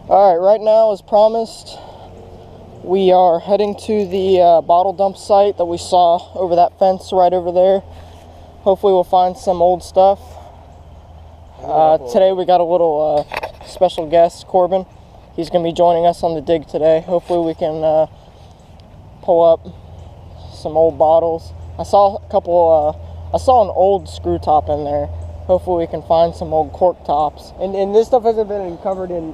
Alright, right now, as promised, we are heading to the bottle dump site that we saw over that fence right over there. Hopefully we'll find some old stuff. Today we got a little special guest, Corbin. He's going to be joining us on the dig today. Hopefully we can pull up some old bottles. I saw an old screw top in there. Hopefully we can find some old cork tops. And this stuff hasn't been uncovered in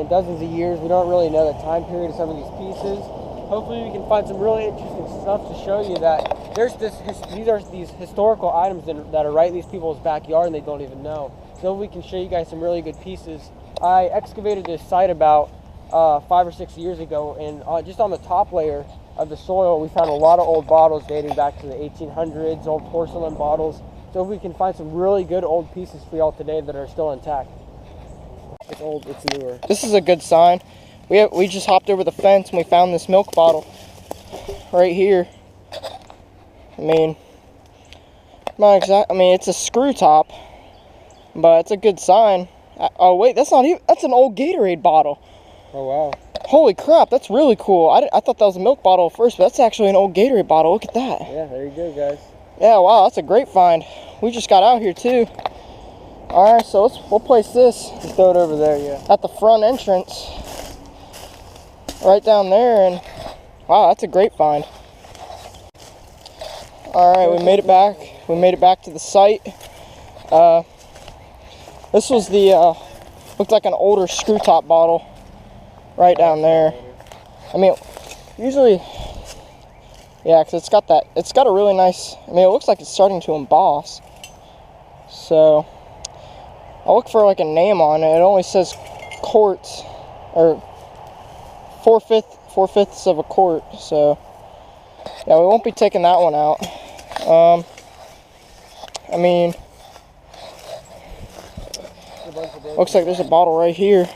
dozens of years. We don't really know the time period of some of these pieces. Hopefully we can find some really interesting stuff to show you that these historical items that are right in these people's backyard and they don't even know. So we can show you guys some really good pieces. I excavated this site about 5 or 6 years ago, and just on the top layer of the soil we found a lot of old bottles dating back to the 1800s, old porcelain bottles. So we can find some really good old pieces for y'all today that are still intact. It's old, it's newer. This is a good sign. We just hopped over the fence and we found this milk bottle right here. I mean, it's a screw top, but it's a good sign. Oh wait, that's an old Gatorade bottle. Oh wow. Holy crap, that's really cool. I thought that was a milk bottle at first, but that's actually an old Gatorade bottle. Look at that. Yeah, there you go, guys. Yeah, wow, that's a great find. We just got out here too. Alright, so we'll place this. Just throw it over there, yeah. At the front entrance. Right down there, and wow, that's a great find. Alright, we made it back. We made it back to the site. This was looked like an older screw top bottle. Right down there. I mean, usually, yeah, because it's got a really nice, it looks like it's starting to emboss. So, I'll look for like a name on it. It only says quarts, or 4/5 of a quart. So, yeah, we won't be taking that one out. Looks like there's a bottle right here.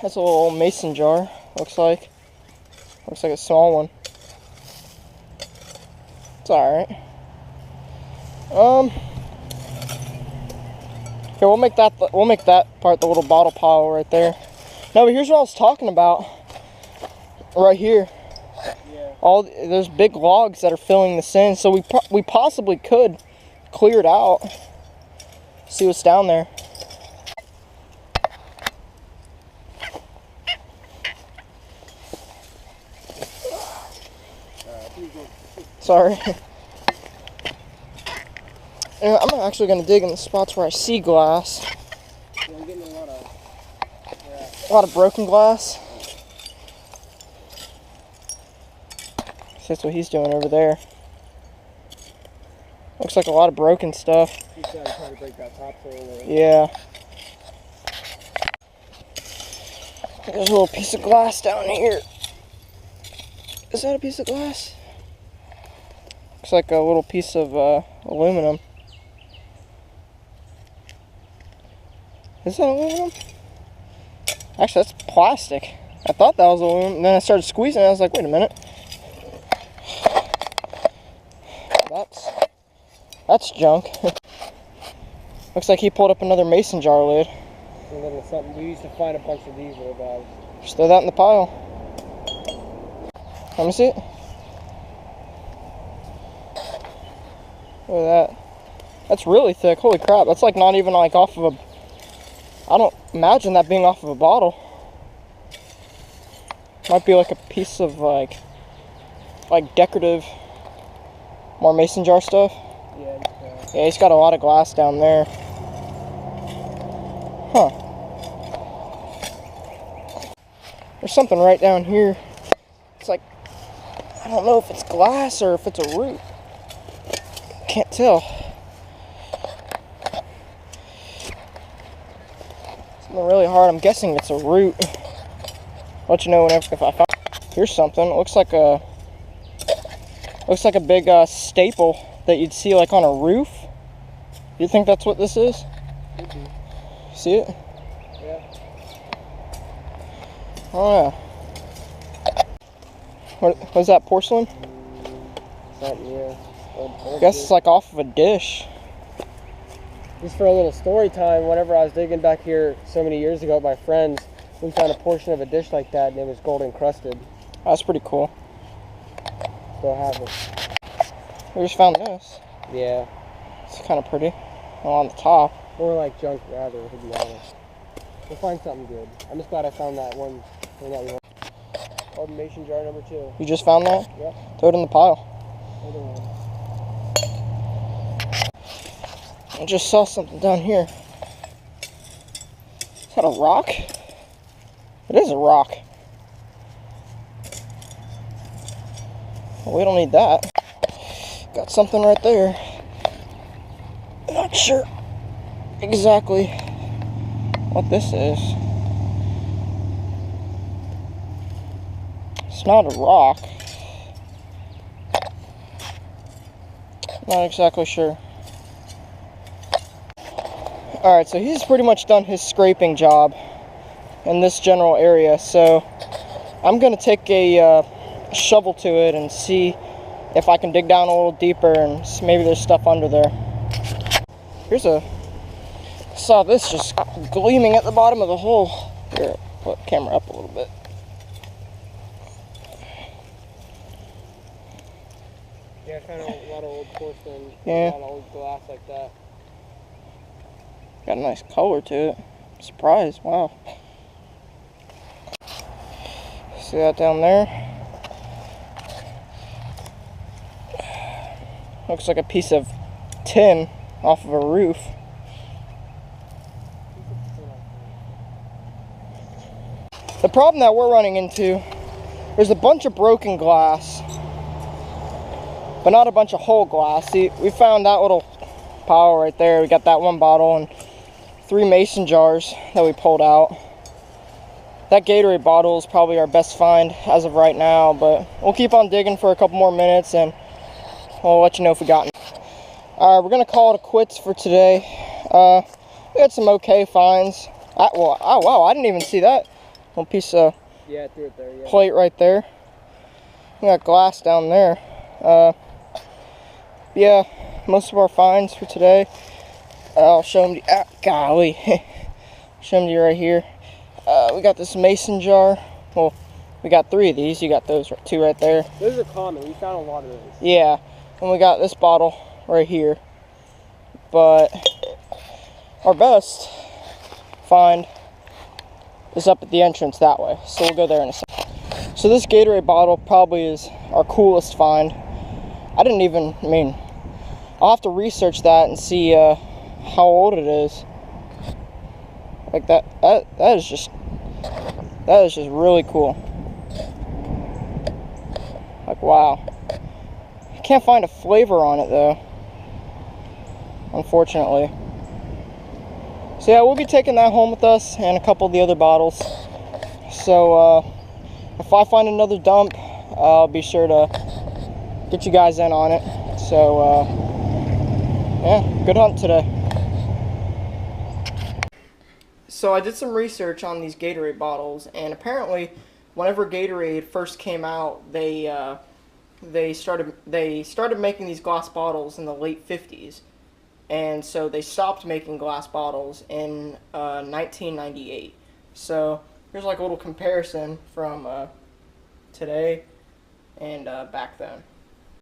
That's a little old mason jar, looks like a small one. It's alright. Okay, we'll make that part the little bottle pile right there. No, but here's what I was talking about. Right here. Yeah. There's big logs that are filling this in, so we possibly could clear it out. See what's down there. Sorry. And I'm actually going to dig in the spots where I see glass. Yeah, I'm getting a lot of broken glass. So that's what he's doing over there. Looks like a lot of broken stuff. He's trying to break that topsoil. Yeah. There's a little piece of glass down here. Is that a piece of glass? Looks like a little piece of aluminum. Is that aluminum? Actually, that's plastic. I thought that was aluminum, and then I started squeezing it, I was like, wait a minute. That's junk. Looks like he pulled up another mason jar lid. A little something. We used to find a bunch of these little guys. Just throw that in the pile. Let me see it. Look at that. That's really thick. Holy crap. That's like not even like off of I don't imagine that being off of a bottle. Might be like a piece of like decorative, more mason jar stuff. Yeah, he's got a lot of glass down there. Huh. There's something right down here. It's like, I don't know if it's glass or if it's a root. Can't tell. Something really hard. I'm guessing it's a root. I'll let you know if I find. Here's something. It looks like a big staple that you'd see like on a roof. You think that's what this is? Could be. See it? Yeah. Oh yeah. What is that, porcelain? yeah. I guess it's like off of a dish. Just for a little story time, whenever I was digging back here so many years ago with my friends, we found a portion of a dish like that, and it was gold encrusted. That's pretty cool. Still have it. We just found this. Yeah. It's kind of pretty. Well, on the top. More like junk, rather, to be honest. We'll find something good. I'm just glad I found that one thing that we want. Old mason jar number 2. You just found that? Yep. Throw it in the pile. Other one. I just saw something down here. Is that a rock? It is a rock. Well, we don't need that. Got something right there. Not sure exactly what this is. It's not a rock. Not exactly sure. Alright, so he's pretty much done his scraping job in this general area, so I'm going to take a shovel to it and see if I can dig down a little deeper and maybe there's stuff under there. Saw this just gleaming at the bottom of the hole. Here, put the camera up a little bit. Yeah, kind of a lot of old porcelain, Yeah. a lot of old glass like that. Got a nice color to it. Surprise, wow. See that down there? Looks like a piece of tin off of a roof. The problem that we're running into, there's a bunch of broken glass, but not a bunch of whole glass. See, we found that little pile right there. We got that one bottle and 3 mason jars that we pulled out. That Gatorade bottle is probably our best find as of right now, but we'll keep on digging for a couple more minutes and we'll let you know if we got any. Alright, we're going to call it a quits for today. We had some okay finds. Oh wow, I didn't even see that. Little piece of Yeah, I threw it there, yeah. plate right there. We got glass down there. Yeah, most of our finds for today. I'll show them to you. Golly. Show them to you right here. We got this mason jar. Well, we got 3 of these. You got those 2 right there. Those are common. We found a lot of those. Yeah. And we got this bottle right here. But our best find is up at the entrance that way. So we'll go there in a second. So this Gatorade bottle probably is our coolest find. I'll have to research that and see how old it is. Like that is just really cool. Like, wow. I can't find a flavor on it though, unfortunately. So yeah, we'll be taking that home with us and a couple of the other bottles. So if I find another dump, I'll be sure to get you guys in on it. So yeah, good hunt today. So I did some research on these Gatorade bottles, and apparently whenever Gatorade first came out, they started making these glass bottles in the late 50s. And so they stopped making glass bottles in 1998. So here's like a little comparison from today and back then.